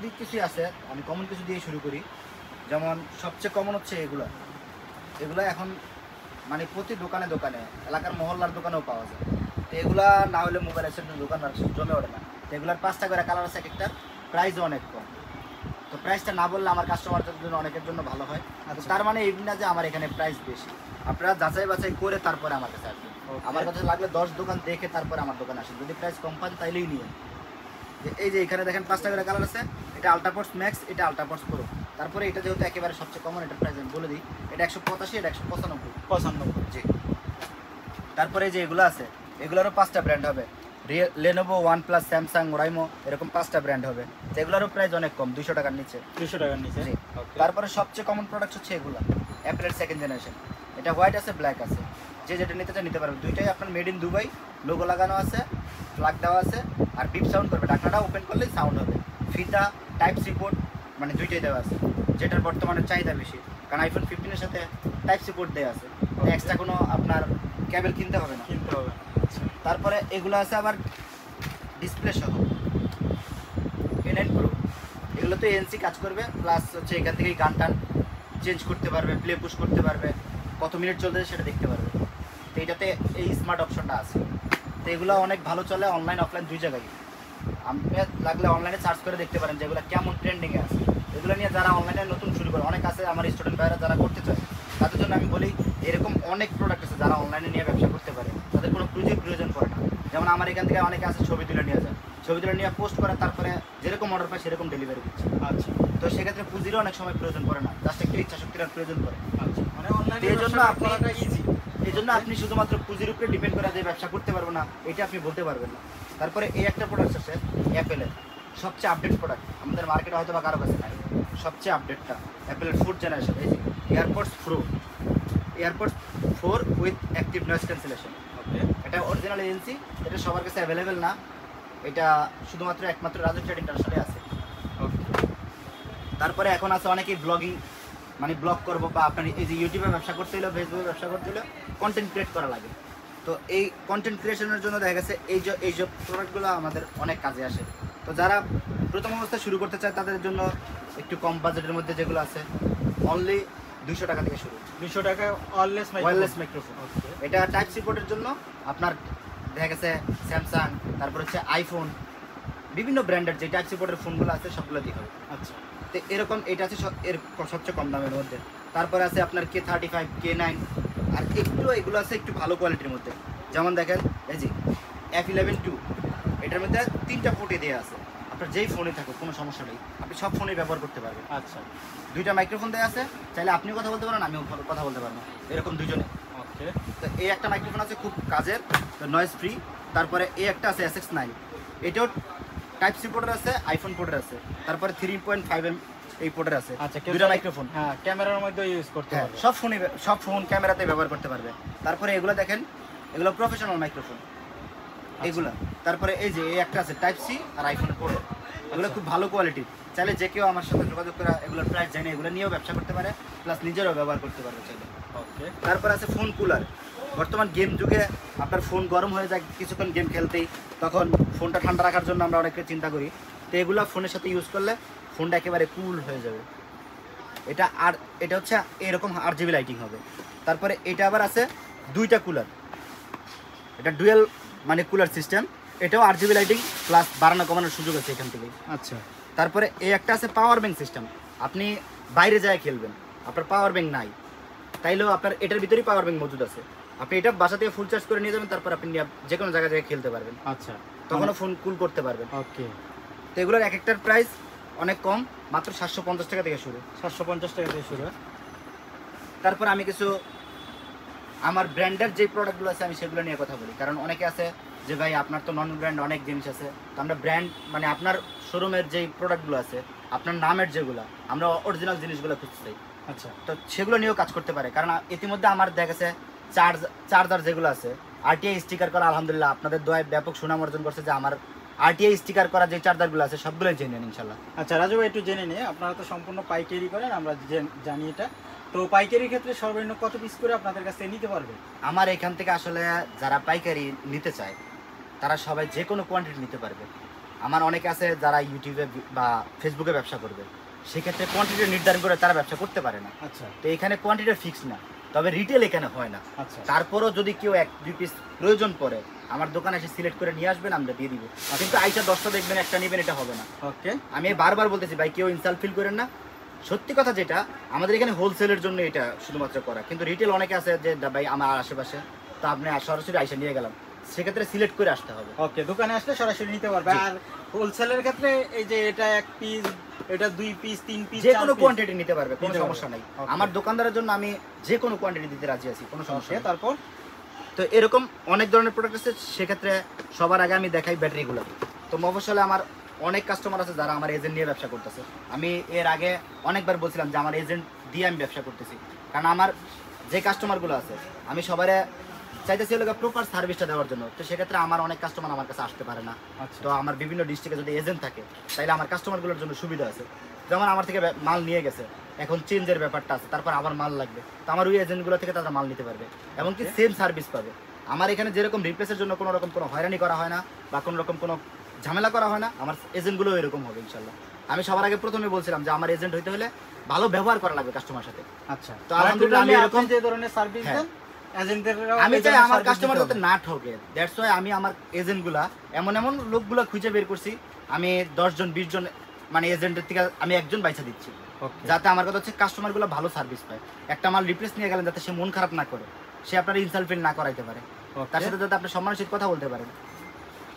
দিক কিছুই আছে, আমি কমন কিছু দিয়ে শুরু করি। যেমন সবচেয়ে কমন হচ্ছে এগুলো এখন মানে প্রতি দোকানে দোকানে, এলাকার মহল্লার দোকানেও পাওয়া যায়। তো এগুলা না হলে মোবাইল অ্যাক্সেসরিজ দোকান জমে ওঠে না। তো এগুলার 5টা করে কালার আছে, এক একটার প্রাইসও অনেক কম। তো প্রাইসটা না বললে আমার কাস্টমারদের জন্য অনেকের জন্য ভালো হয়। তো তার মানে এই না যে আমার এখানে প্রাইস বেশি, আপনারা যাচাই বাছাই করে তারপরে আমার কাছে আসবেন। আমার কাছে লাগলে 10 দোকান দেখে তারপরে আমার দোকানে আসেন। যদি প্রাইস কম পান তাইলেই নিয়ে। এই যে এখানে দেখেন 5টা করে কালার আছে, এটা আলট্রাপোর্টস ম্যাক্স, এটা আলট্রাপোর্টস প্রো। তারপরে এটা যেহেতু একেবারে সবচেয়ে কমন, এটা প্রাইস আমি বলে দিই, এটা 185, এটা 195। জি। তারপরে যে এগুলো আছে, এগুলোরও 5টা ব্র্যান্ড হবে, লেনোভো, ওয়ানপ্লাস, স্যামসাং, ওরাইমো, এরকম 5টা ব্র্যান্ড হবে। তো এগুলোরও প্রাইস অনেক কম, 200 টাকার নিচে। 200 টাকার নিচে। তারপরে সবচেয়ে কমন প্রোডাক্ট হচ্ছে এগুলো, অ্যাপেলের 2nd জেনারেশন। এটা হোয়াইট আছে, ব্ল্যাক আছে, যে যেটা নিতে চান নিতে পারবে। দুইটাই আপনার মেড ইন দুবাই, লোগো লাগানো আছে, ফ্ল্যাগ দেওয়া আছে, আর বিপ সাউন্ড করবে, ঢাকনাটা ওপেন করলেই সাউন্ড হবে। ফিতা, টাইপ সি পোর্ট, মানে দুইটাই দেওয়া আছে, যেটার বর্তমানে চাহিদা বেশি, কারণ আইফোন 15 এর সাথে টাইপ সি পোর্ট দেওয়া আছে। এক্সট্রা কোনো আপনার কেবল কিনতে হবে না। তারপরে এগুলো আছে আবার ডিসপ্লে সহ, A9 Pro। এগুলো তো এনসি কাজ করবে, প্লাস হচ্ছে এখান থেকেই গান টান চেঞ্জ করতে পারবে, প্লে পুশ করতে পারবে, কত মিনিট চলতেছে সেটা দেখতে পারবে। তো এইটাতে এই স্মার্ট অপশনটা আছে। তো এগুলো অনেক ভালো চলে অনলাইন অফলাইন দুই জায়গায়। আপনি লাগলে অনলাইনে সার্চ করে দেখতে পারেন যে এগুলো কেমন ট্রেন্ডিংয়ে আছে। এগুলো নিয়ে যারা অনলাইনে নতুন শুরু করে, অনেক আছে আমার স্টুডেন্ট ভাইরা যারা করতে চায়, তাদের জন্য আমি বলি এরকম অনেক প্রোডাক্ট আছে যারা অনলাইনে নিয়ে ব্যবসা করতে পারে, তাদের কোনো প্রয়োজন পড়ে না। যেমন আমার এখান থেকে অনেকে আছে ছবি তুলে নিয়ে যায়, ছবি তুলে নিয়ে পোস্ট করে, তারপরে যেরকম অর্ডার পায় সেরকম ডেলিভারি দিচ্ছে। আচ্ছা। তো সেক্ষেত্রে পুঁজিরও অনেক সময় প্রয়োজন পড়ে না, জাস্ট একটু ইচ্ছা শক্তির প্রয়োজন পড়ে। আচ্ছা, মানে অনলাইনে এই জন্য আপনারা ইজি। এই জন্য আপনি শুধুমাত্র পুঁজির উপরে ডিপেন্ড করে যে ব্যবসা করতে পারবো না, এটা আপনি বলতে পারবেন না। তারপরে এই একটা প্রোডাক্ট আছে অ্যাপেলের সবচেয়ে আপডেট প্রোডাক্ট, আমাদের মার্কেটে হয়তো বা কারো কাছে নাই, সবচেয়ে আপডেটটা অ্যাপেলের 4th জেনারেশন। এই যে AirPods pro, AirPods 4 with active noise cancellation. এটা অরিজিনাল এজেন্সি, এটা সবার কাছে অ্যাভেলেবেল না, এটা শুধুমাত্র একমাত্র রাজু ট্রেড ইন্টারন্যাশনালে আছে। তারপরে এখন আছে অনেকেই ব্লগিং, মানে ব্লগ করবো, বা আপনার এই যে ইউটিউবে ব্যবসা করতে হলেও, ফেসবুকে ব্যবসা করতে হলেও কন্টেন্ট ক্রিয়েট করা লাগে। তো এই কন্টেন্ট ক্রিয়েশনের জন্য দেখা গেছে এই যে প্রোডাক্টগুলো আমাদের অনেক কাজে আসে। তো যারা প্রথম অবস্থায় শুরু করতে চায় তাদের জন্য একটু কম বাজেটের মধ্যে যেগুলো আছে, অনলি 200 টাকা থেকে শুরু। 200 টাকায় ওয়্যারলেস মাইক্রোফোন। এটা টাইপ সি পোর্টের জন্য আপনার দেখা গেছে স্যামসাং, তারপর হচ্ছে আইফোন, বিভিন্ন ব্র্যান্ডের যে টাইপ সি পোর্টের ফোনগুলো আছে সবগুলো দিয়ে হবে। আচ্ছা। তো এরকম এটা আছে এর সবচেয়ে কম দামের মধ্যে। তারপরে আছে আপনার K35, K9, আর এগুলো আছে একটু ভালো কোয়ালিটির মধ্যে। যেমন দেখেন এই যে F11-2, এটার মধ্যে 3টা পোর্টে দেওয়া আছে, আপনার যেই ফোনে থাকুক কোনো সমস্যা নেই, আপনি সব ফোনে ব্যবহার করতে পারবেন। আচ্ছা। 2টা মাইক্রোফোন দেওয়া আছে, চাইলে আপনিও কথা বলতে পারেন, আমিও কথা বলতে পারবো, এরকম দুজনে। ওকে। তো এই একটা মাইক্রোফোন আছে খুব কাজের, নয়েজ ফ্রি। তারপরে এই একটা আছে SX9, এটাও টাইপ সি পোর্টের আছে, আইফোন পোর্টের আছে। তারপরে 3.5mm এই পোর্টের আছে। আচ্ছা, 2টা মাইক্রোফোন। হ্যাঁ, ক্যামেরার মধ্যে ইউজ করতে পারবে, সব ফোন ক্যামেরাতে ব্যবহার করতে পারবে। তারপরে এগুলো দেখেন, এগুলো প্রফেশনাল মাইক্রোফোন এগুলা। তারপরে এই যে এই একটা আছে টাইপ সি আর আইফোনের পোর্ট, এগুলো খুব ভালো কোয়ালিটির। চাইলে যে কেউ আমার সাথে যোগাযোগ করে এগুলোর প্রাইস জানে, এগুলো নিয়েও ব্যবসা করতে পারে, প্লাস নিজেরও ব্যবহার করতে পারবে চাইলে। ওকে। তারপর আছে ফোন কুলার। বর্তমান গেম যুগে আপনার ফোন গরম হয়ে যায় কিছুক্ষণ গেম খেলতেই, তখন ফোনটা ঠান্ডা রাখার জন্য আমরা অনেকে চিন্তা করি। তো এগুলো ফোনের সাথে ইউজ করলে ফোনটা একেবারে কুল হয়ে যাবে। এটা হচ্ছে এরকম RGB লাইটিং হবে। তারপরে এটা আবার আছে 2টা কুলার, এটা ডুয়েল মানে কুলার সিস্টেম, এটাও RGB লাইটিং প্লাস বাড়ানো কমানোর সুযোগ আছে এখান থেকে। আচ্ছা। তারপরে এই একটা আছে পাওয়ার ব্যাংক সিস্টেম, আপনি বাইরে যায় খেলবেন, আপনার পাওয়ার ব্যাংক নাই, তাইলেও আপনার এটার ভিতরেই পাওয়ার ব্যাংক মজুদ আছে, আপনি এটা বাসা থেকে ফুল চার্জ করে নিয়ে যাবেন, তারপর আপনি যে কোনো জায়গায় খেলতে পারবেন। আচ্ছা, তখনও ফোন কুল করতে পারবেন। ওকে। তো এগুলোর এক একটার প্রাইস অনেক কম, মাত্র 750 টাকা থেকে শুরু। 750 টাকা থেকে শুরু। তারপর আমি কিছু আমার ব্র্যান্ডের যে প্রোডাক্টগুলো আছে আমি সেগুলো নিয়ে কথা বলি, কারণ অনেকে আছে যে ভাই আপনার তো নন ব্র্যান্ড অনেক জিনিস আছে, তো আমরা ব্র্যান্ড মানে আপনার শোরুমের যেই প্রোডাক্টগুলো আছে আপনার নামের যেগুলো, আমরা অরিজিনাল জিনিসগুলো খুঁজতে চাই। আচ্ছা। তো সেগুলো নিয়েও কাজ করতে পারে, কারণ ইতিমধ্যে আমার দেখা গেছে চার্জার যেগুলো আছে RTI স্টিকার করা, আলহামদুলিল্লাহ আপনাদের দয়ায় ব্যাপক সুনাম অর্জন করছে, যে আমার RTI স্টিকার করা যে চার্জারগুলো আছে সবগুলোই জেনুইন ইনশাল্লাহ। আচ্ছা রাজু ভাই, একটু জেনে নিই, আপনারা তো সম্পূর্ণ পাইকারি করেন, আমরা জানি এটা, তো পাইকারির ক্ষেত্রে সর্বনিম্ন কত পিস করে আপনাদের কাছে নিতে পারবে? আমার এখান থেকে আসলে যারা পাইকারি নিতে চায় তারা সবাই যে কোনো কোয়ান্টিটি নিতে পারবে, আমার অনেকে আছে যারা ইউটিউবে বা ফেসবুকে ব্যবসা করবে, সেক্ষেত্রে কোয়ান্টিটি নির্ধারণ করে তারা ব্যবসা করতে পারে না। আচ্ছা তো এখানে কোয়ান্টিটি ফিক্স না, তবে রিটেল এখানে হয় না। আচ্ছা তারপরও যদি কেউ 1-2 পিস প্রয়োজন পড়ে আমার দোকানে এসে সিলেক্ট করে নিয়ে আসবেন, আমরা দিয়ে দিব। কিন্তু আইসা 10টা দেখবেন একটা নেবেন, এটা হবে না। ওকে আমি বারবার বলতেছি ভাই, কেউ ইনসাল্ট ফিল করেন না। সত্যি কথা যেটা, আমাদের এখানে হোলসেলের জন্য এটা শুধুমাত্র করা, কিন্তু রিটেল অনেকে আছে যে ভাই আমার আশেপাশে, তো আপনি সরাসরি আইসা নিয়ে গেলাম, সেক্ষেত্রে সিলেক্ট করে আসতে হবে। ওকে, দোকানে আসলে সরাসরি নিতে পারবে। জি। আর হোলসেলের ক্ষেত্রে এই যে এটা 1 পিস, এটা 2 পিস, 3 পিস, যে কোনো কোয়ান্টিটি নিতে পারবে, কোনো নিতে পারবে। সমস্যা নাই। Okay. আমার দোকানদারের জন্য আমি যে কোনো কোয়ান্টিটি দিতে রাজি আছি, কোনো সমস্যা নেই। তারপর তো এরকম অনেক ধরনের প্রোডাক্ট আছে, সেক্ষেত্রে সবার আগে আমি দেখাই ব্যাটারিগুলো। তো মফস্বলে আমার অনেক কাস্টমার আছে যারা আমার এজেন্ট নিয়ে ব্যবসা করতেছে। আমি এর আগে অনেকবার বলছিলাম যে আমার এজেন্ট দিয়ে আমি ব্যবসা করতেছি, কারণ আমার যে কাস্টমারগুলো আছে আমি সবারে চাইতেছি হলো প্রপার সার্ভিসটা দেওয়ার জন্য। তো সেক্ষেত্রে আমার অনেক কাস্টমার আমার কাছে আসতে পারে না। আচ্ছা তো আমার বিভিন্ন ডিস্ট্রিক্টে যদি এজেন্ট থাকে, তাহলে আমার কাস্টমারগুলোর জন্য সুবিধা আছে। যেমন আমার থেকে মাল নিয়ে গেছে, এখন চেঞ্জের ব্যাপারটা আছে, তারপর আবার মাল লাগবে, তো আমার ওই এজেন্টগুলো থেকে তারা মাল নিতে পারবে, এমনকি সেম সার্ভিস পাবে। আমার এখানে যেরকম রিপ্লেসের জন্য কোনো রকম কোনো হয়রানি করা হয় না বা কোনো রকম কোনো ঝামেলা করা হয় না, আমার এজেন্টগুলো এরকম হবে ইনশাল্লাহ। আমি সবার আগে প্রথমে বলছিলাম যে আমার এজেন্ট হইতে হলে ভালো ব্যবহার করা লাগবে কাস্টমার সাথে। আচ্ছা, তো আলহামদুলিল্লাহ আমি এরকম যে ধরনের সার্ভিস হ্যাঁ। দেন এজেন্টদের, আমি চাই আমার কাস্টমার যাতে না ঠকে। দ্যাটস ওয়াই আমি আমার এজেন্টগুলা এমন এমন লোকগুলা খুঁজে বের করছি, আমি 10 জন 20 জন মানে এজেন্টের থেকে আমি একজন বাইছা দিচ্ছি, যাতে আমার কথা হচ্ছে কাস্টমারগুলো ভালো সার্ভিস পায়। একটা মাল রিপ্লেস নিয়ে গেলেন যাতে সে মন খারাপ না করে, সে আপনার ইনসাল্ট ফিল না করাইতে পারে, তার সাথে যাতে আপনি সম্মানের সাথে কথা বলতে পারেন।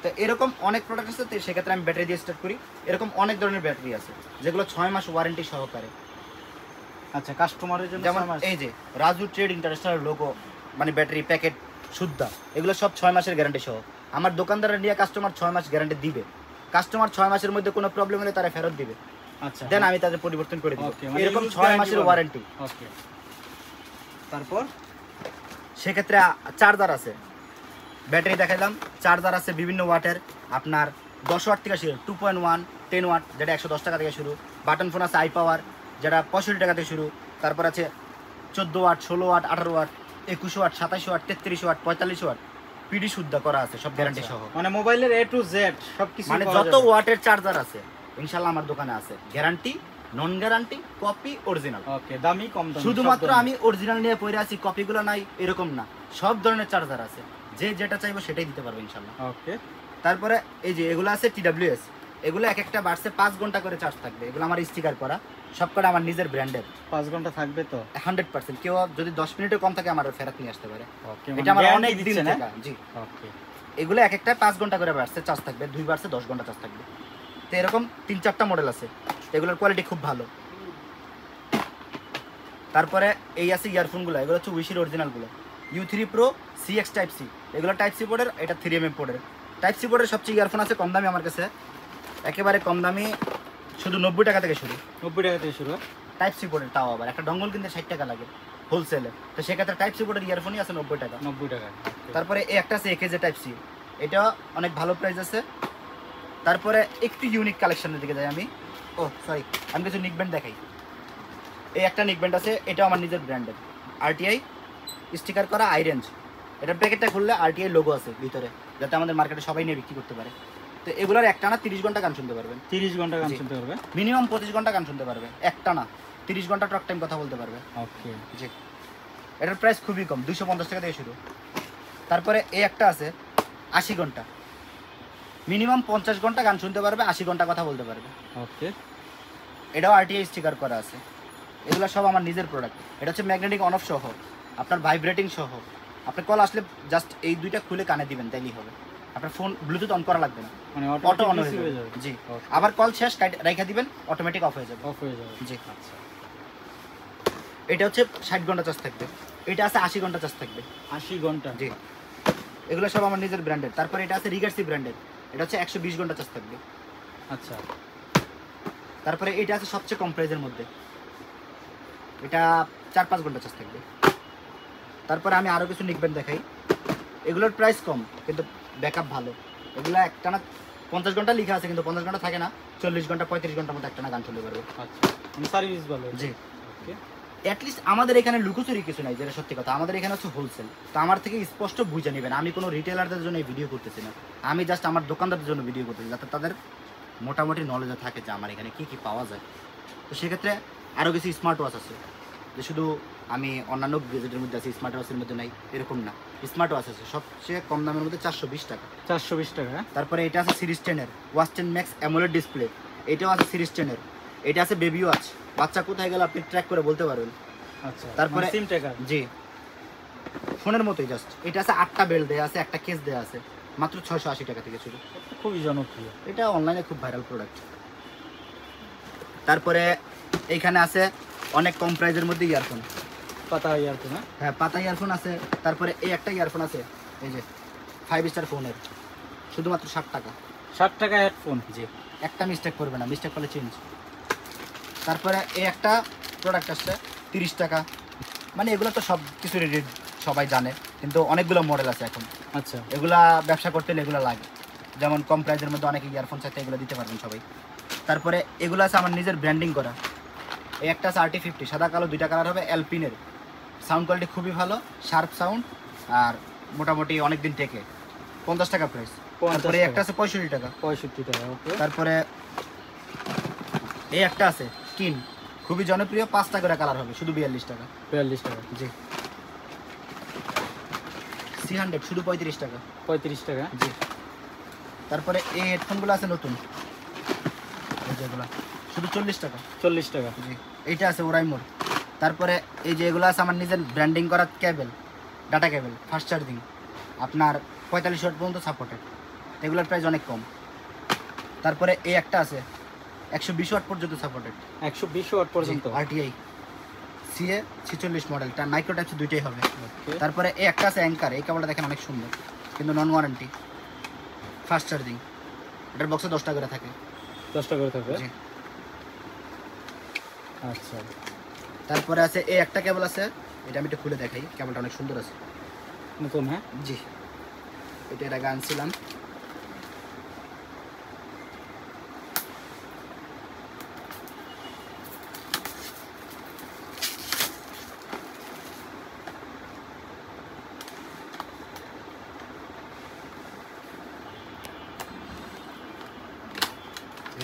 তো এরকম অনেক প্রোডাক্ট আছে, তো সেক্ষেত্রে আমি ব্যাটারি দিয়ে স্টার্ট করি। এরকম অনেক ধরনের ব্যাটারি আছে যেগুলো 6 মাস ওয়ারেন্টি সহকারে। আচ্ছা, কাস্টমারের জন্য যেমন এই যে রাজু ট্রেড ইন্টারন্যাশনাল লোগো, মানে ব্যাটারি প্যাকেট সুদ্ধা, এগুলো সব 6 মাসের গ্যারান্টি সহ। আমার দোকানদারের নিয়ে কাস্টমার 6 মাস গ্যারান্টি দিবে। কাস্টমার 6 মাসের মধ্যে কোনো প্রবলেম হলে তারা ফেরত দিবে, আচ্ছা দেন আমি তাদের পরিবর্তন করে দিব। Okay, মানে এরকম use 6 মাসের guarantee ওয়ারেন্টি। ওকে, তারপর সেক্ষেত্রে চার্জার আছে, ব্যাটারি দেখাইলাম, চার্জার আছে বিভিন্ন ওয়াটের, আপনার 10 ওয়াট থেকে শুরু, 2.1, 10 ওয়াট যেটা 110 টাকা থেকে শুরু। বাটন ফোন আছে আই পাওয়ার, যেটা 65 টাকা থেকে শুরু। তারপর আছে 14 watt, 16 watt, 18 watt, 21 watt, 27 watt, 33 watt, 45 watt, PD শুদ্ধ করা আছে, সব গ্যারান্টি সহ। মানে মোবাইলের A to Z সবকিছু, মানে যত ওয়াটের চার্জার আছে ইনশাআল্লাহ আমার দোকানে আছে, guarantee, non guarantee, copy, original. Okay, দামি কম দামি শুধুমাত্র আমি অরিজিনাল নিয়ে পড়ে আছি, কপিগুলো নাই এরকম না, সব ধরনের চার্জার আছে, যে যেটা চাইবো সেটাই দিতে পারবো ইনশাআল্লাহ। ওকে, তারপরে এই যে এগুলো আছে TWS, এগুলো এক একটা বার্সে 5 ঘন্টা করে চার্জ থাকবে। এগুলো আমার স্টিকার করা, সবকটা আমার নিজের ব্র্যান্ডের। 5 ঘন্টা থাকবে তো 100%। কেউ যদি 10 মিনিটের কম থাকে আমার ফেরত নিয়ে আসতে পারে। ওকে, এটা আমার guarantee অনেক দিন দিচ্ছেন, থেকে, জি। ওকে, এগুলো এক একটা 5 ঘন্টা করে বার্সে চার্জ থাকবে, 2 বার্সে 10 ঘন্টা চার্জ থাকবে। তো এরকম 3-4টা মডেল আছে, এগুলোর কোয়ালিটি খুব ভালো। তারপরে এই আছে ইয়ারফোনগুলো, এগুলো হচ্ছে উইশির অরিজিনালগুলো, U3 Pro CX type C, এগুলো টাইপ সি পোর্টের, এটা 3mm পোর্টের। টাইপ সি পোর্টের সবচেয়ে ইয়ারফোন আছে কম দামি আমার কাছে, একেবারে কম দামি, শুধু 90 টাকা থেকে শুরু। 90 টাকা থেকে শুরু। টাইপ সি পোর্টের, তাও আবার একটা ডঙ্গল কিনতে 60 টাকা লাগে হোলসেলে, তো সেক্ষেত্রে টাইপ সি পোর্টের ইয়ারফোনই আছে 90 টাকা। 90 টাকা। তারপরে এই একটা আছে AKG টাইপ সি, এটা অনেক ভালো প্রাইস আছে। তারপরে একটু ইউনিক কালেকশনের দিকে যাই আমি, ও সরি, আমি কিছু নিকব্যান্ড দেখাই। এই একটা নিকব্যান্ড আছে, এটা আমার নিজের ব্র্যান্ডের, RTI স্টিকার করা, আই রেঞ্জ। এটার প্যাকেটটা খুললে RTI লোগো আছে ভিতরে, যাতে আমাদের মার্কেটে সবাই নিয়ে বিক্রি করতে পারে। তো এগুলোর একটানা 30 ঘন্টা গান শুনতে পারবেন, 30 ঘন্টা গান জি। শুনতে পারবে, মিনিমাম 25 ঘন্টা গান শুনতে পারবে একটানা, 30 ঘন্টা টক টাইম কথা বলতে পারবে। ওকে, জি, এটার প্রাইস খুবই কম, 250 টাকা থেকে শুরু। তারপরে এই একটা আছে 80 ঘন্টা, মিনিমাম 50 ঘন্টা গান শুনতে পারবে, 80 ঘন্টা কথা বলতে পারবে। ওকে, এটাও RTI স্টিকার করা আছে। এগুলো সব আমার নিজের প্রোডাক্ট। এটা হচ্ছে ম্যাগনেটিক অন অফ সহ, আপনার ভাইব্রেটিং সহ। আপনার কল আসলে জাস্ট এই দুইটা খুলে কানে দিবেন, তাইলেই হবে। আপনার ফোন ব্লুটুথ অন করা লাগবে না, মানে অটো অন হয়ে হয়ে যাবে। যাবে। জি, Okay. আবার কল শেষ রেখে দিবেন, অটোমেটিক অফ হয়ে যাবে। অফ হয়ে যাবে। জি। আচ্ছা, এটা হচ্ছে 60 ঘন্টা চার্জ থাকবে, এটা আছে 80 ঘন্টা চার্জ থাকবে। 80 ঘন্টা। জি, এগুলো সব আমার নিজের ব্র্যান্ডের। তারপরে এটা আছে রিগার্সি ব্র্যান্ডের, এটা হচ্ছে 120 ঘন্টা চার্জ থাকবে। আচ্ছা, তারপরে এটা আছে সবচেয়ে কম প্রাইজের মধ্যে, এটা 4-5 ঘন্টা চার্জ থাকবে। তারপরে আমি আরও কিছু নিকব্যান্ড দেখাই, এগুলোর প্রাইস কম কিন্তু ব্যাকআপ ভালো। এগুলো একটানা 50 ঘন্টা লেখা আছে, কিন্তু 50 ঘন্টা থাকে না, 40 ঘন্টা 35 ঘন্টার মতো একটানা গান শুনতে পারবে। আচ্ছা, মানে সার্ভিস ভালো। জি। ওকে, অ্যাটলিস্ট আমাদের এখানে লুকোচুরি কিছু নাই, যেটা সত্যি কথা। আমাদের এখানে হচ্ছে হোলসেল। তো আমার থেকে স্পষ্ট বুঝে নেবেন, আমি কোনো রিটেলারদের জন্য এই ভিডিও করতেছি না, আমি জাস্ট আমার দোকানদারদের জন্য ভিডিও করতেছি, যাতে তাদের মোটামুটি নলেজে থাকে যে আমার এখানে কী কী পাওয়া যায়। তো সেক্ষেত্রে আরও কিছু স্মার্ট ওয়াচ আছে, যে শুধু আমি অন্যান্য গেজেটের মধ্যে আছি স্মার্ট ওয়াচের মধ্যে নাই এরকম না। স্মার্ট ওয়াচ আছে সবচেয়ে কম দামের মধ্যে 420 টাকা। 420 টাকা। তারপরে এটা আছে সিরিজ 10-এর ওয়াচ 10 ম্যাক্স অ্যামোলেড ডিসপ্লে, এটাও আছে সিরিজ 10-এর। এটা আছে বেবি ওয়াচ, বাচ্চা কোথায় গেল আপনি ট্র্যাক করে বলতে পারবেন। আচ্ছা, তারপরে সিম ট্র্যাকার। জি, ফোনের মতোই জাস্ট। এটা আছে 8টা বেল্ট দেওয়া আছে, একটা কেস দেওয়া আছে, মাত্র 680 টাকা থেকে শুরু। খুবই জনপ্রিয়, এটা অনলাইনে খুব ভাইরাল প্রোডাক্ট। তারপরে এইখানে আছে অনেক কম প্রাইজের মধ্যে ইয়ারফোন, পাতা ইয়ারফোন। হ্যাঁ পাতা ইয়ারফোন আছে। তারপরে এই একটা ইয়ারফোন আছে, এই যে 5 স্টার ফোনের, শুধুমাত্র 60 টাকা। 60 টাকা হেডফোন। জি, একটা মিস্টেক করবে না, মিস্টেক করলে চেঞ্জ। তারপরে এই একটা প্রোডাক্ট আসছে 30 টাকা। মানে এগুলো তো সব কিছু রেট সবাই জানে, কিন্তু অনেকগুলো মডেল আছে এখন। আচ্ছা, এগুলা ব্যবসা করতে হলে এগুলো লাগে, যেমন কম প্রাইসের মধ্যে অনেক ইয়ারফোন চাইতে এগুলো দিতে পারবেন সবাই। তারপরে এগুলো আছে আমার নিজের ব্র্যান্ডিং করা। এই একটা আছে RT50, সাদা কালো দুইটা কালার হবে, অ্যালপিনের। সাউন্ড কোয়ালিটি খুবই ভালো, শার্প সাউন্ড, আর মোটামুটি অনেক দিন টেকে। 50 টাকা প্রাইস। তারপরে একটা আছে 65 টাকা। 65 টাকা, ওকে। তারপরে এই একটা আছে কিন, খুবই জনপ্রিয়, 5টা করে কালার হবে, শুধু 42 টাকা। 42 টাকা। জি। C100 শুধু 35 টাকা। 35 টাকা। জি। তারপরে এই হেডফোনগুলো আছে নতুন, এই যেগুলো শুধু 40 টাকা। 40 টাকা। জি। এইটা আছে ওরাইমোর। তারপরে এই যে এগুলো আছে আমার নিজের ব্র্যান্ডিং করা কেবল, ডাটা কেবল, ফাস্ট চার্জিং, আপনার 45 ওয়াট পর্যন্ত সাপোর্টেড। এগুলোর প্রাইস অনেক কম। তারপরে এই একটা আছে 120 ওয়াট পর্যন্ত সাপোর্টেড। 120 ওয়াট পর্যন্ত। RTI CA 46 মডেল, তার মাইক্রো টাইপস দুইটাই হবে। ওকে। তারপরে এই একটা আছে অ্যাঙ্কার, এই কেবলটা দেখেন অনেক সুন্দর, কিন্তু নন ওয়ারেন্টি, ফাস্ট চার্জিং। এটার বক্সে 10 টাকা করে থাকে। 10 টাকা করে থাকবে। জি। আচ্ছা, তারপরে আছে এই একটা কেবল আছে, এটা আমি একটু খুলে দেখাই, কেবলটা অনেক সুন্দর আছে। নতুন। হ্যাঁ, জি, এটা এর আগে আনছিলাম।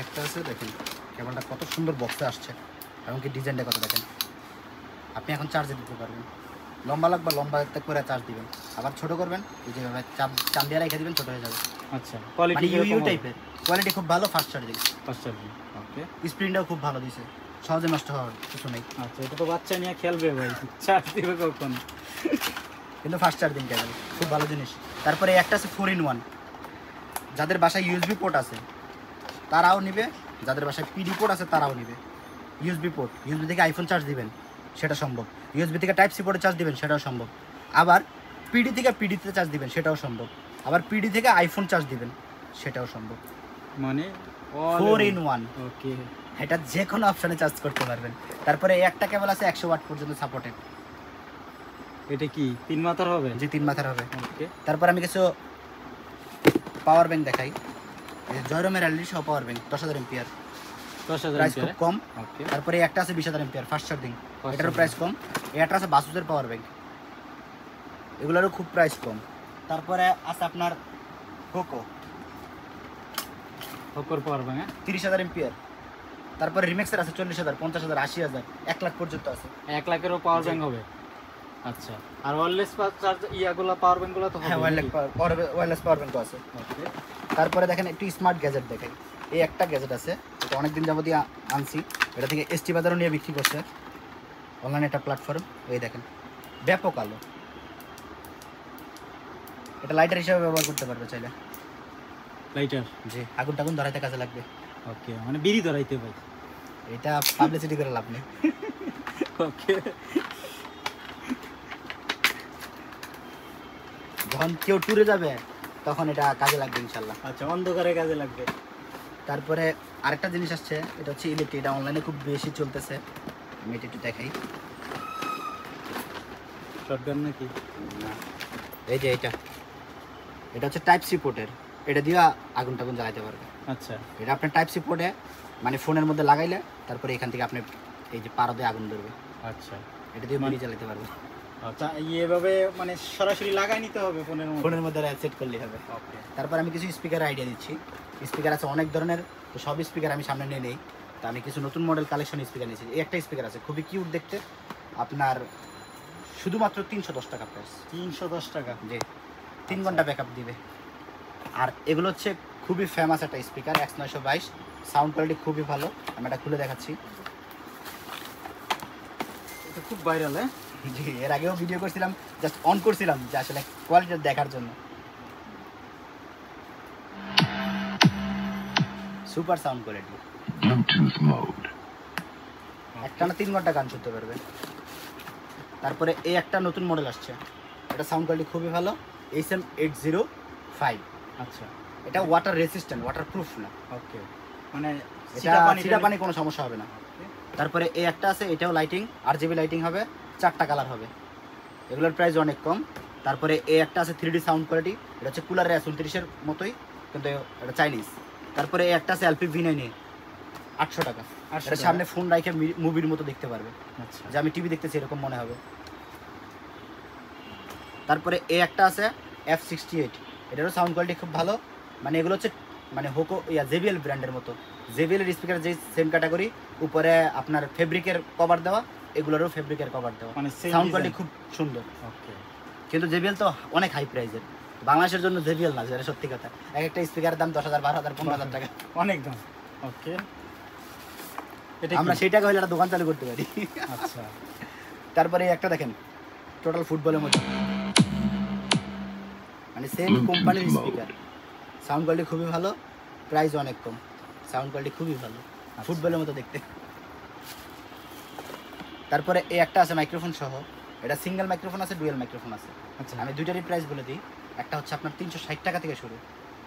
একটা আছে দেখেন, কেবলটা কত সুন্দর বক্সে আসছে, এমনকি ডিজাইনটা কত দেখেন। আপনি এখন চার্জে দিতে পারবেন, লম্বা লাগবে লম্বা করে চার্জ দিবেন, আবার ছোট করবেন এই যেভাবে চাপ দিয়ে রেখে দিবেন, ছোট হয়ে যাবে। আচ্ছা, মানে কোয়ালিটি ইউ টাইপের, কোয়ালিটি খুব ভালো, fast charging. Fast charging. Okay. স্ক্রিনটাও খুব ভালো দিছে, সহজে নষ্ট হওয়ার কিছু নেই। আচ্ছা, এটা তো বাচ্চা নিয়ে খেলবে ভাই, চার্জ দিবে কখন? কিন্তু ফাস্ট চার্জিং কেবল খুব ভালো জিনিস। তারপরে একটা আছে 4-in-1, যাদের বাসায় USB পোর্ট আছে তারাও নিবে, যাদের বাসায় PD পোর্ট আছে তারাও নিবে। USB পোর্ট, USB থেকে আইফোন চার্জ দিবেন সেটা সম্ভব, USB থেকে টাইপ সি পোর্টে চার্জ দিবেন সেটাও সম্ভব, আবার PD থেকে PD-তে চার্জ দিবেন সেটাও সম্ভব, আবার PD থেকে আইফোন চার্জ দিবেন সেটাও সম্ভব। মানে 4-in-1, ওকে। এটা যে কোনো অপশনে চার্জ করতে পারবেন। তারপরে এই একটা কেবল আছে 100 ওয়াট পর্যন্ত সাপোর্টেড। এটা কি 3 মাথার হবে? যে 3 মাথার হবে। ওকে। তারপর আমি কিছু পাওয়ার ব্যাংক দেখাই, জয়রমের এলইডি সহ পাওয়ার ব্যাংক 10,000 এম্পিয়ার, 10,000 প্রাইস খুব কম। ওকে। তারপরে একটা আছে 20,000 এম্পিয়ার ফাস্ট চার্জিং, এটারও প্রাইস কম। এটা আছে বাসুসের পাওয়ার ব্যাংক, এগুলোরও খুব প্রাইস কম। তারপরে আছে আপনার কোকো হকর পাওয়ার ব্যাংক। 30,000 এম্পিয়ার। তারপরে রিমেক্সের আছে 40,000, 50,000, 80,000, 1 লাখ পর্যন্ত আছে। 1 লাখেরও পাওয়ার ব্যাংক হবে। আচ্ছা, আর ওয়্যারলেস চার্জ ইয়াগুলো পাওয়ার ব্যাংকগুলো তো হবে? হ্যাঁ, ওয়্যারলেস পাওয়ার ব্যাংকও আছে। ওকে। তারপরে দেখেন একটু স্মার্ট গ্যাজেট দেখাই, এই একটা গ্যাজেট আছে, এটা অনেকদিন যাবতীয় আনছি, এটা থেকে ST বাজারও নিয়ে বিক্রি করছে, অনলাইনে একটা প্ল্যাটফর্ম। এই দেখেন ব্যাপক আলো, এটা লাইটার হিসেবে ব্যবহার করতে পারবে চাইলে। লাইটার। জি, আগুন টাগুন ধরাইতে কাজে লাগবে। ওকে, মানে বিড়ি ধরাইতে ভাই। এটা পাবলিসিটি করে লাভ নেই। ওকে। যখন কেউ ট্যুরে যাবে তখন এটা কাজে লাগবে ইনশাল্লাহ। আচ্ছা, অন্ধকারে কাজে লাগবে। তারপরে আরেকটা জিনিস আসছে, এটা হচ্ছে ইলেকট্রিক, এটা অনলাইনে খুব বেশি চলতেছে, আমি এটা একটু দেখাই। শটগান নাকি? না, এই যে এটা হচ্ছে টাইপ সি পোর্টের, এটা দিয়ে আগুন টাগুন জ্বালাইতে পারবে। আচ্ছা, এটা আপনার টাইপ সি পোর্টে মানে ফোনের মধ্যে লাগাইলে তারপরে এখান থেকে আপনি এই যে পারদে আগুন ধরবে। আচ্ছা এটা দিয়ে মিনি চালাতে পারবো। আচ্ছা এভাবে মানে সরাসরি লাগাই নিতে হবে ফোনের মধ্যে সেট করলেই হবে। ওকে তারপর আমি কিছু স্পিকার আইডিয়া দিচ্ছি। স্পিকার আছে অনেক ধরনের, তো সব স্পিকার আমি সামনে নিয়ে নেই। তো আমি কিছু নতুন মডেল কালেকশন স্পিকার নিয়েছি। এই একটা স্পিকার আছে খুবই কিউট দেখতে, আপনার শুধুমাত্র 310 টাকা প্রাইস। 310 টাকা, যে 3 ঘন্টা ব্যাকআপ দিবে। আর এগুলো হচ্ছে খুবই ফেমাস একটা স্পিকার, X922, সাউন্ড কোয়ালিটি খুবই ভালো। আমি এটা খুলে দেখাচ্ছি। এটা খুব ভাইরাল। হ্যাঁ জি, এর আগেও ভিডিও করছিলাম, জাস্ট অন করছিলাম যে আসলে কোয়ালিটি দেখার জন্য। Super sound quality, Bluetooth mode. একটানা 3 ঘন্টা গান শুনতে পারবে। তারপরে এই একটা নতুন মডেল আসছে, এটা সাউন্ড কোয়ালিটি খুবই ভালো, SM805। আচ্ছা এটা ওয়াটার রেসিস্ট্যান্ট, ওয়াটার প্রুফ না। ওকে, মানে এটা ছিটা পানি কোনো সমস্যা হবে না। তারপরে এই একটা আছে, এটাও লাইটিং, RGB লাইটিং হবে, 4টা কালার হবে। এগুলোর প্রাইস অনেক কম। তারপরে এই একটা আছে 3D সাউন্ড কোয়ালিটি, এটা হচ্ছে কুলারের S29-এর মতোই, কিন্তু এটা চাইনিজ। তারপরে এই একটা আছে LP-V9, 800 টাকা। এটা সামনে ফোন রাখে মুভির মতো দেখতে পারবে, আচ্ছা যে আমি টিভি দেখতেছি এরকম মনে হবে। তারপরে এই একটা আছে F68, এটারও সাউন্ড কোয়ালিটি খুব ভালো। মানে এগুলো হচ্ছে মানে হোকো JBL ব্র্যান্ডের মতো। JBL এর স্পিকার যে সেম ক্যাটাগরি, উপরে আপনার ফেব্রিকের কভার দেওয়া, এগুলোরও ফেব্রিকের কভার দেওয়া, মানে সাউন্ড কোয়ালিটি খুব সুন্দর। ওকে, কিন্তু JBL তো অনেক হাই প্রাইসের, বাংলাদেশের জন্য JBL না, যেটা সত্যি কথা। এক একটা স্পিকারের দাম 10,000, 12,000, 15,000 টাকা। অনেক দাম। ওকে, এটা আমরা সেই টাকা হলে একটা দোকান চালু করতে পারি। আচ্ছা তারপরে এই একটা দেখেন, টোটাল ফুটবলের মতো, মানে সেম কোম্পানির স্পিকার, সাউন্ড কোয়ালিটি খুবই ভালো, প্রাইস অনেক কম, সাউন্ড কোয়ালিটি খুবই ভালো, ফুটবলের মতো দেখতে। তারপরে এই একটা আছে মাইক্রোফোন সহ, এটা সিঙ্গেল মাইক্রোফোন আছে, ডুয়েল মাইক্রোফোন আছে। আচ্ছা আমি দুইটারই প্রাইস বলে দিই। একটা হচ্ছে আপনার 360 টাকা থেকে শুরু,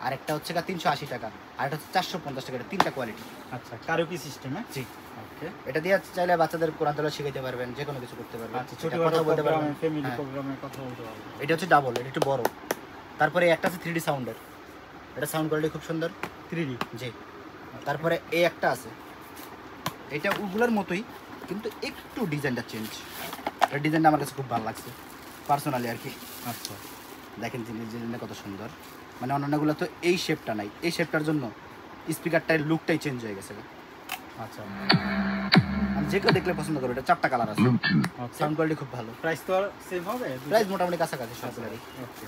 আর একটা হচ্ছে 380 টাকা, আর একটা হচ্ছে 450 টাকা। এটা 3টা কোয়ালিটি। আচ্ছা, কারুকি সিস্টেমে। জি, ওকে, এটা দিয়ে চাইলে বাচ্চাদের কোরআন তেলাওয়াত শিখাইতে পারবেন, যে কোনো কিছু করতে পারবেন, আচ্ছা, এটা ছোট কথা বলতে পারবেন, ফ্যামিলি হ্যাঁ। প্রোগ্রামে কথা বলতে পারবেন। এটা হচ্ছে ডাবল, এটা একটু বড়। তারপরে একটা আছে 3D সাউন্ডের, এটা সাউন্ড কোয়ালিটি খুব সুন্দর, 3D। জি। তারপরে এই একটা আছে, এটা ওগুলোর মতোই, কিন্তু একটু ডিজাইনটা চেঞ্জ। এটা ডিজাইনটা আমার কাছে খুব ভালো লাগছে পার্সোনালি আর কি। আচ্ছা, দেখেন ডিজাইনটা কত সুন্দর। মানে অন্যান্যগুলো তো এই শেপটা নাই, এই শেপটার জন্য স্পিকারটার লুকটাই চেঞ্জ হয়ে গেছে। আচ্ছা, আমি যে কেউ দেখলে পছন্দ করবো। এটা 4টা কালার আছে, Bluetooth. ওকে। সাউন্ড কোয়ালিটি খুব ভালো, প্রাইস তো সেম হবে? প্রাইস মোটামুটি কাছাকাছি সবগুলোরই। ওকে,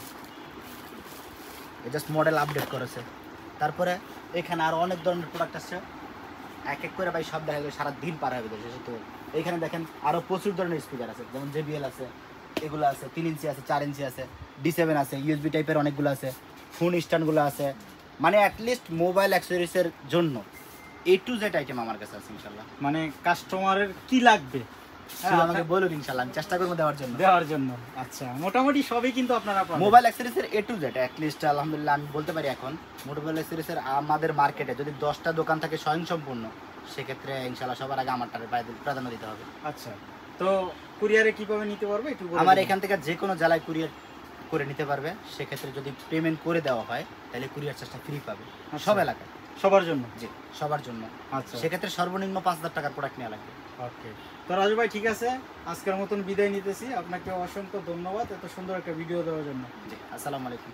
জাস্ট মডেল আপডেট করেছে। তারপরে এখানে আরও অনেক ধরনের প্রোডাক্ট আসছে, এক এক করে ভাই সব দেখা গেলে সারা দিন পার হবে দেশে। তো এইখানে দেখেন আরও প্রচুর ধরনের স্পিকার আছে, যেমন JBL আছে, এগুলো আছে 3 ইঞ্চি আছে, 4 ইঞ্চি আছে, D7 আছে, USB টাইপের অনেকগুলো আছে, ফোন স্ট্যান্ডগুলো আছে। মানে অ্যাটলিস্ট মোবাইল অ্যাক্সেসরিজের জন্য A to Z আইটেম আমার কাছে আছে ইনশাল্লাহ। মানে কাস্টমারের কি লাগবে শুধু আমাকে বলুন ইনশাল্লাহ, আমি চেষ্টা করবো দেওয়ার জন্য। দেওয়ার জন্য। আচ্ছা, মোটামুটি সবই কিন্তু আপনারা পাবেন। মোবাইল অ্যাক্সেসরিজের A to Z অ্যাটলিস্ট আলহামদুলিল্লাহ আমি বলতে পারি এখন মোবাইল অ্যাক্সেসরিজের আমাদের মার্কেটে যদি 10টা দোকান থাকে স্বয়ংসম্পূর্ণ, সেক্ষেত্রে ইনশাল্লাহ সবার আগে আমারটারে প্রাধান্য দিতে হবে। আচ্ছা, তো কুরিয়ারে কিভাবে নিতে পারবে একটু বলে আমার দিন। এখান থেকে যে কোনো জেলায় কুরিয়ার করে নিতে পারবে। সেক্ষেত্রে যদি পেমেন্ট করে দেওয়া হয় তাহলে কুরিয়ার চার্জটা ফ্রি পাবে সব এলাকায়, সবার জন্য। জি সবার জন্য। আচ্ছা, সেক্ষেত্রে সর্বনিম্ন 5,000 টাকার প্রোডাক্ট নেওয়া লাগবে। ওকে। তো রাজু ভাই ঠিক আছে, আজকের মতন বিদায় নিতেছি। আপনাকে অসংখ্য ধন্যবাদ এত সুন্দর একটা ভিডিও দেওয়ার জন্য। জি, আসসালামু আলাইকুম।